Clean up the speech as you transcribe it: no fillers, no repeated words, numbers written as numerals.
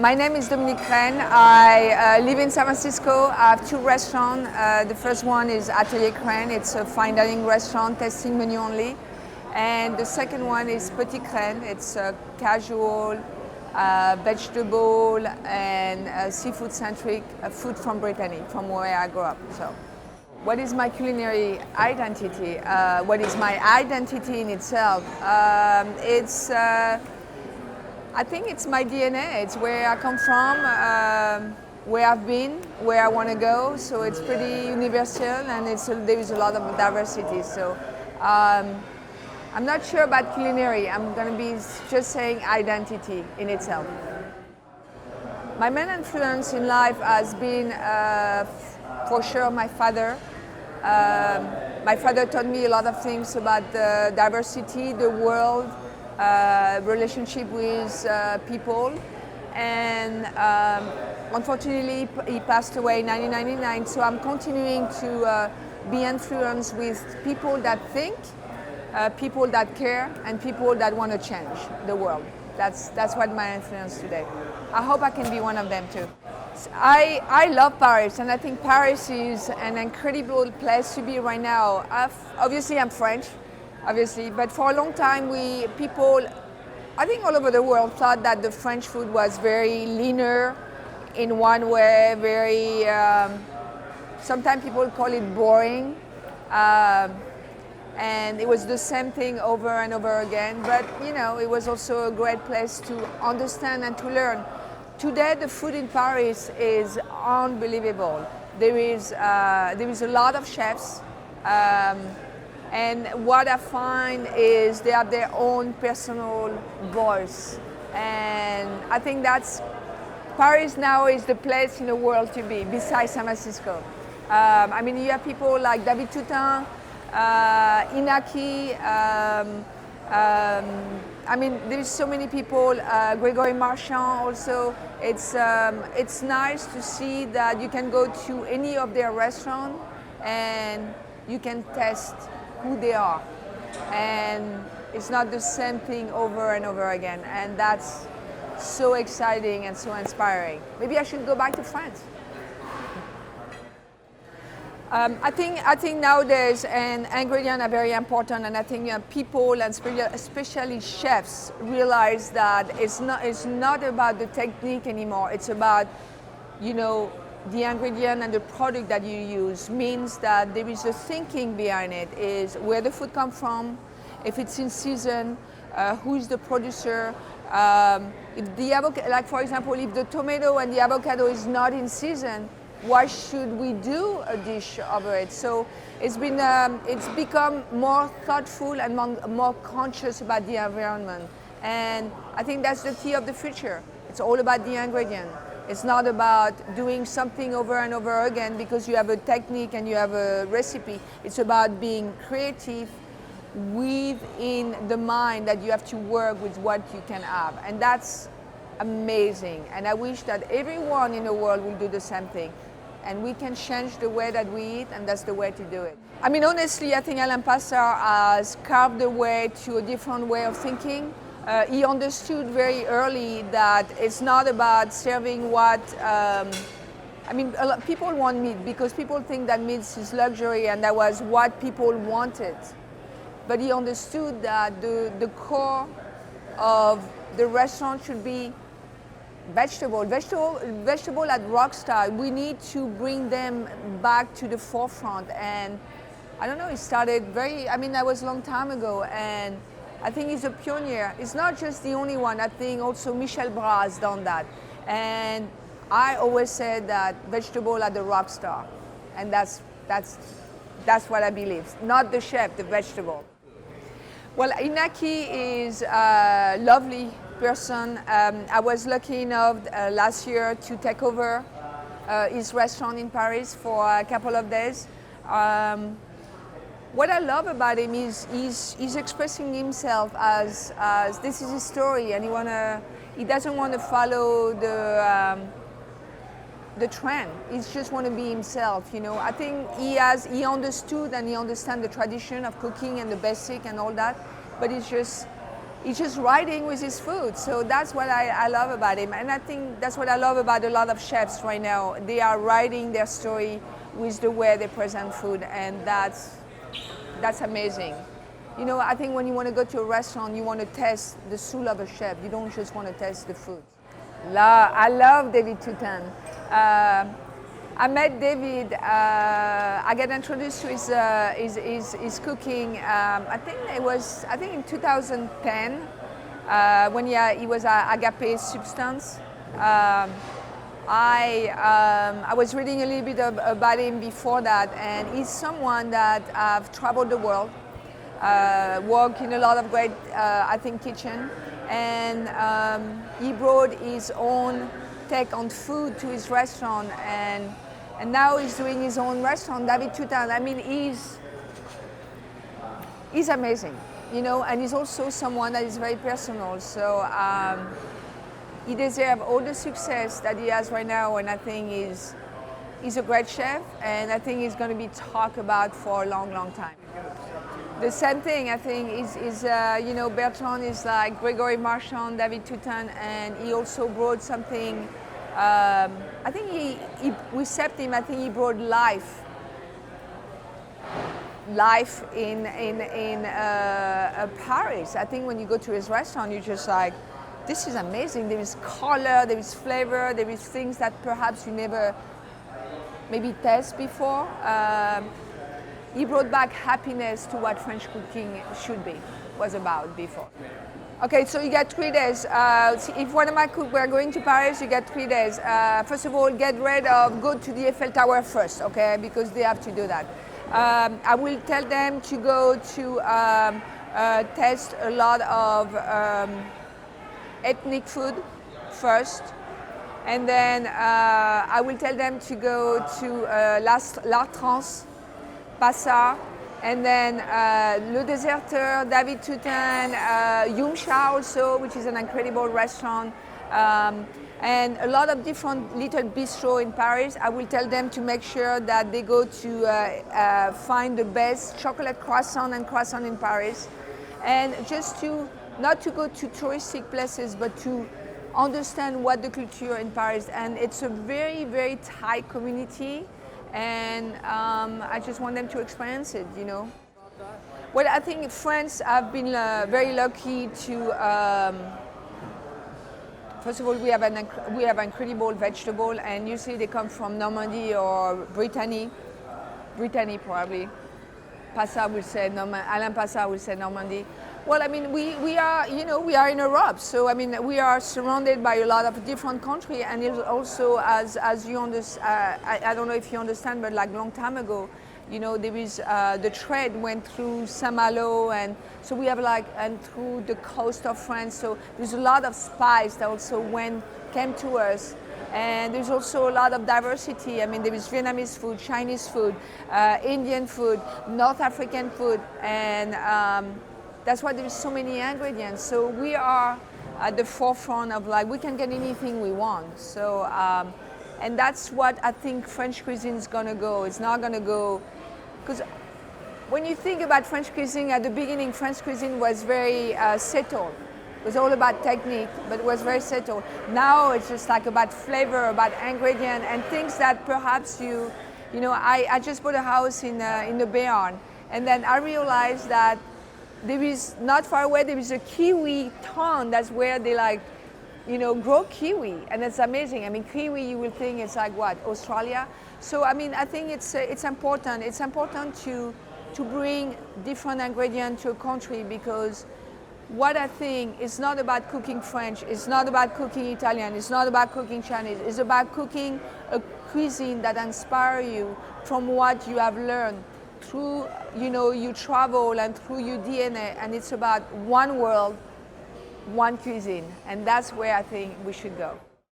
My name is Dominique Crenn. I live in San Francisco. I have two restaurants. The first one is Atelier Crenn. It's a fine dining restaurant, tasting menu only. And the second one is Petit Crenn. It's a casual, vegetable and seafood-centric food from Brittany, from where I grew up. So, what is my culinary identity? What is my identity in itself? I think it's my DNA. It's where I come from, where I've been, where I want to go. So it's pretty universal, and there is a lot of diversity. So I'm not sure about culinary. I'm going to be just saying identity in itself. My main influence in life has been, for sure, my father. My father taught me a lot of things about the diversity, the world, relationship with people, and unfortunately he passed away in 1999, so I'm continuing to be influenced with people that think, people that care, and people that want to change the world. That's what my influence today. I hope I can be one of them too. I love Paris, and I think Paris is an incredible place to be right now. Obviously I'm French, but for a long time people, I think all over the world, thought that the French food was very linear in one way, very, sometimes people call it boring, and it was the same thing over and over again, but you know, it was also a great place to understand and to learn. Today the food in Paris is unbelievable. There is a lot of chefs, and what I find is they have their own personal voice. And I think Paris now is the place in the world to be, besides San Francisco. I mean, you have people like David Chang, Inaki, I mean, there's so many people, Gregory Marchand also. It's nice to see that you can go to any of their restaurants and you can test who they are, and it's not the same thing over and over again, and that's so exciting and so inspiring. Maybe I should go back to France. I think nowadays ingredients are very important, and I think people, and especially chefs, realize that it's not about the technique anymore. It's about, you know, the ingredient and the product that you use. Means that there is a thinking behind it, is where the food comes from, if it's in season, who is the producer, if the avocado, like for example, if the tomato and the avocado is not in season, why should we do a dish over it? So it's become more thoughtful and more conscious about the environment, and I think that's the key of the future. It's all about the ingredient. It's not about doing something over and over again because you have a technique and you have a recipe. It's about being creative within the mind that you have to work with what you can have. And that's amazing. And I wish that everyone in the world will do the same thing. And we can change the way that we eat, and that's the way to do it. I mean, honestly, I think Alain Passard has carved the way to a different way of thinking. He understood very early that it's not about serving what, I mean, people want meat because people think that meat is luxury, and that was what people wanted. But he understood that the core of the restaurant should be vegetable at rockstar. We need to bring them back to the forefront, and I don't know, it started that was a long time ago, and I think he's a pioneer. It's not just the only one. I think also Michel Bras has done that. And I always said that vegetable are the rock star. And that's what I believe. Not the chef, the vegetable. Well, Inaki is a lovely person. I was lucky enough last year to take over his restaurant in Paris for a couple of days. What I love about him is he's expressing himself as this is his story, and he doesn't want to follow the trend. He just want to be himself. You know, I think he understood and he understands the tradition of cooking and the basic and all that, but it's just he's just writing with his food. So that's what I love about him. And I think that's what I love about a lot of chefs right now. They are writing their story with the way they present food, and that's amazing. You know, I think when you want to go to a restaurant, you want to test the soul of a chef. You don't just want to test the food. I love David Chang. I met David. I got introduced to his cooking. I think in 2010 when he was at Agape Substance. I was reading a little bit about him before that, and he's someone that I've traveled the world, worked in a lot of great, I think, kitchen, and he brought his own take on food to his restaurant, and now he's doing his own restaurant, David Chang. I mean, he's amazing, you know, and he's also someone that is very personal. So he deserves all the success that he has right now, and I think he's a great chef, and I think he's going to be talked about for a long, long time. The same thing, I think, is you know, Bertrand is like Gregory Marchand, David Chang, and he also brought something. I think we accept him. I think he brought life in Paris. I think when you go to his restaurant, you're just like, this is amazing. There is color, there is flavor, there is things that perhaps you never maybe taste before. He brought back happiness to what French cooking was about before. Okay, so you get 3 days. If one of my cooks were going to Paris, you get 3 days. First of all, go to the Eiffel Tower first, okay, because they have to do that. I will tell them to go to test a lot of ethnic food first, and then I will tell them to go to La Trance, Passat, and then Le Deserteur, David Chang, Yumsha also, which is an incredible restaurant, and a lot of different little bistros in Paris. I will tell them to make sure that they go to find the best chocolate croissant in Paris, and just not to go to touristic places, but to understand what the culture in Paris. And it's a very, very tight community, and I just want them to experience it, you know. Well, I think France have been very lucky to. First of all, we have incredible vegetable, and usually they come from Normandy or Brittany probably. Passat will say Alain Passat will say Normandy. Well, I mean, we are in Europe, so I mean, we are surrounded by a lot of different countries, and it's also, as you understand, I don't know if you understand, but like long time ago, you know, there is the trade went through Saint-Malo, and so we have and through the coast of France. So there's a lot of spice that also came to us, and there's also a lot of diversity. I mean, there is Vietnamese food, Chinese food, Indian food, North African food, and that's why there's so many ingredients. So we are at the forefront of we can get anything we want. So and that's what I think French cuisine is gonna go. It's not gonna go, because when you think about French cuisine, at the beginning, French cuisine was very settled. It was all about technique, but it was very settled. Now it's just about flavor, about ingredient, and things that perhaps you know, I just bought a house in the Béarn, and then I realized that there is, not far away, there is a kiwi town. That's where they grow kiwi, and it's amazing. I mean, kiwi, you will think it's what, Australia? So I mean, I think it's important. It's important to bring different ingredients to a country, because what I think is not about cooking French, it's not about cooking Italian, it's not about cooking Chinese, it's about cooking a cuisine that inspires you from what you have learned through, you travel and through your DNA, and it's about one world, one cuisine, and that's where I think we should go.